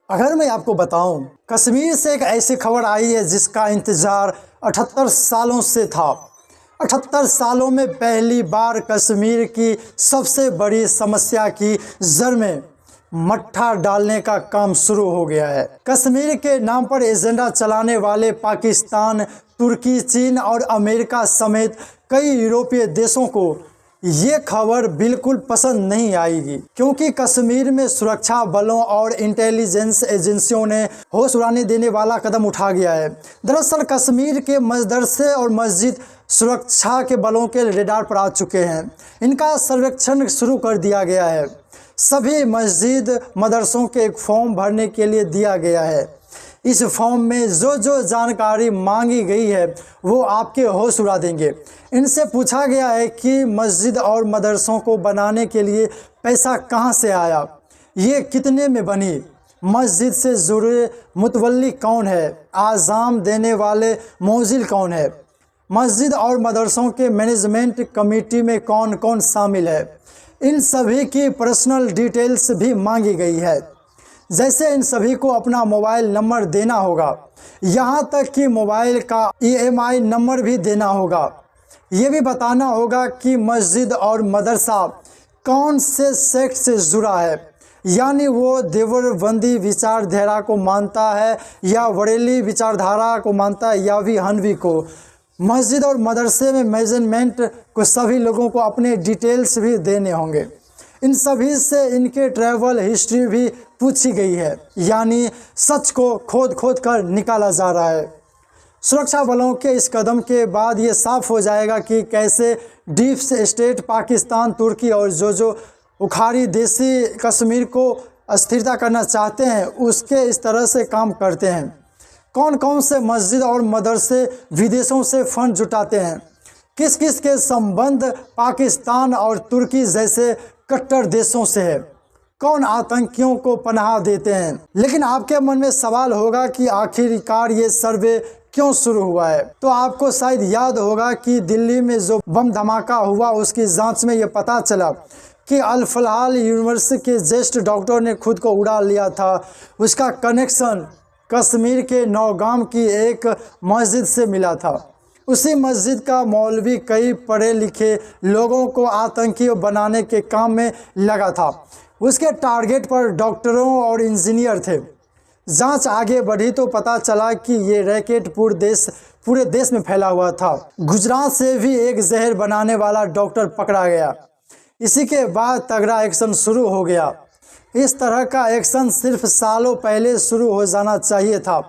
अगर मैं आपको बताऊं, कश्मीर से एक ऐसी खबर आई है जिसका इंतज़ार 78 सालों से था। 78 सालों में पहली बार कश्मीर की सबसे बड़ी समस्या की जड़ में मट्ठा डालने का काम शुरू हो गया है। कश्मीर के नाम पर एजेंडा चलाने वाले पाकिस्तान, तुर्की, चीन और अमेरिका समेत कई यूरोपीय देशों को ये खबर बिल्कुल पसंद नहीं आएगी, क्योंकि कश्मीर में सुरक्षा बलों और इंटेलिजेंस एजेंसियों ने होश उड़ाने देने वाला कदम उठा गया है। दरअसल कश्मीर के मदरसे और मस्जिद सुरक्षा के बलों के रेडार पर आ चुके हैं। इनका सर्वेक्षण शुरू कर दिया गया है। सभी मस्जिद मदरसों के एक फॉर्म भरने के लिए दिया गया है। इस फॉर्म में जो जो जानकारी मांगी गई है वो आपके होश उड़ा देंगे। इनसे पूछा गया है कि मस्जिद और मदरसों को बनाने के लिए पैसा कहां से आया, ये कितने में बनी, मस्जिद से जुड़े मुतवल्ली कौन है, आज़ाम देने वाले मौजिल कौन है, मस्जिद और मदरसों के मैनेजमेंट कमेटी में कौन कौन शामिल है। इन सभी की पर्सनल डिटेल्स भी मांगी गई है। जैसे इन सभी को अपना मोबाइल नंबर देना होगा, यहाँ तक कि मोबाइल का EMI नंबर भी देना होगा। ये भी बताना होगा कि मस्जिद और मदरसा कौन से सेक्ट से जुड़ा है, यानी वो देवबंदी विचारधारा को मानता है या बरेली विचारधारा को मानता है या भी हनवी को। मस्जिद और मदरसे में मेजरमेंट को सभी लोगों को अपने डिटेल्स भी देने होंगे। इन सभी से इनके ट्रैवल हिस्ट्री भी पूछी गई है, यानी सच को खोद खोद कर निकाला जा रहा है। सुरक्षा बलों के इस कदम के बाद ये साफ हो जाएगा कि कैसे डीप स्टेट पाकिस्तान, तुर्की और जो उखाड़ी देशी कश्मीर को अस्थिरता करना चाहते हैं उसके इस तरह से काम करते हैं। कौन कौन से मस्जिद और मदरसे विदेशों से फंड जुटाते हैं, किस किस के संबंध पाकिस्तान और तुर्की जैसे कट्टर देशों से है, कौन आतंकियों को पनाह देते हैं। लेकिन आपके मन में सवाल होगा कि आखिरकार ये सर्वे क्यों शुरू हुआ है। तो आपको शायद याद होगा कि दिल्ली में जो बम धमाका हुआ उसकी जांच में ये पता चला कि अल फलाह यूनिवर्सिटी के ज्येष्ठ डॉक्टर ने खुद को उड़ा लिया था। उसका कनेक्शन कश्मीर के नौगाम की एक मस्जिद से मिला था। उसी मस्जिद का मौलवी कई पढ़े लिखे लोगों को आतंकी बनाने के काम में लगा था। उसके टारगेट पर डॉक्टरों और इंजीनियर थे। जांच आगे बढ़ी तो पता चला कि ये रैकेट पूरे देश में फैला हुआ था। गुजरात से भी एक जहर बनाने वाला डॉक्टर पकड़ा गया। इसी के बाद तगड़ा एक्शन शुरू हो गया। इस तरह का एक्शन सिर्फ सालों पहले शुरू हो जाना चाहिए था,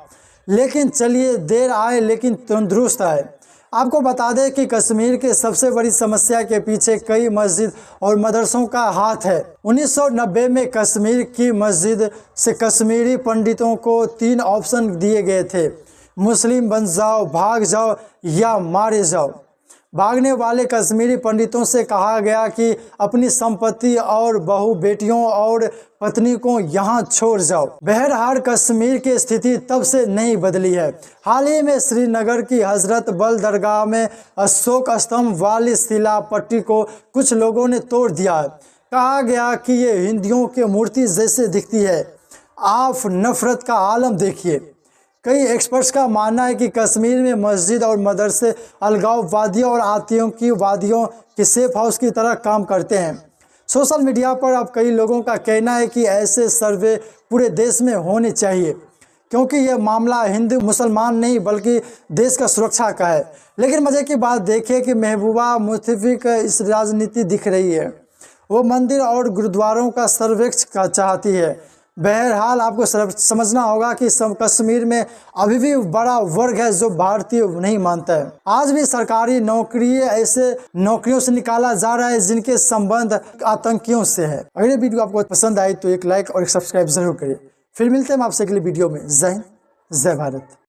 लेकिन चलिए देर आए लेकिन तंदुरुस्त आए। आपको बता दें कि कश्मीर के सबसे बड़ी समस्या के पीछे कई मस्जिद और मदरसों का हाथ है। 1990 में कश्मीर की मस्जिद से कश्मीरी पंडितों को 3 ऑप्शन दिए गए थे: मुस्लिम बन जाओ, भाग जाओ या मारे जाओ। भागने वाले कश्मीरी पंडितों से कहा गया कि अपनी संपत्ति और बहू बेटियों और पत्नी को यहाँ छोड़ जाओ। बहरहाल कश्मीर की स्थिति तब से नहीं बदली है। हाल ही में श्रीनगर की हजरत बल दरगाह में अशोक स्तंभ वाली शिला पट्टी को कुछ लोगों ने तोड़ दिया। कहा गया कि ये हिंदुओं की मूर्ति जैसे दिखती है। आप नफरत का आलम देखिए। कई एक्सपर्ट्स का मानना है कि कश्मीर में मस्जिद और मदरसे अलगाववादियों और आतंकवादियों के सेफ हाउस की तरह काम करते हैं। सोशल मीडिया पर अब कई लोगों का कहना है कि ऐसे सर्वे पूरे देश में होने चाहिए, क्योंकि यह मामला हिंदू मुसलमान नहीं बल्कि देश का सुरक्षा का है। लेकिन मज़े की बात देखिए कि महबूबा मुफ्ती का इस राजनीति दिख रही है। वो मंदिर और गुरुद्वारों का सर्वेक्षण चाहती है। बहरहाल आपको समझना होगा कि कश्मीर में अभी भी बड़ा वर्ग है जो भारतीय नहीं मानता है। आज भी सरकारी नौकरी ऐसे नौकरियों से निकाला जा रहा है जिनके संबंध आतंकियों से है। अगर ये वीडियो आपको पसंद आई तो एक लाइक और एक सब्सक्राइब जरूर करिए। फिर मिलते हैं आपसे अगली वीडियो में। जय हिंद, जय भारत।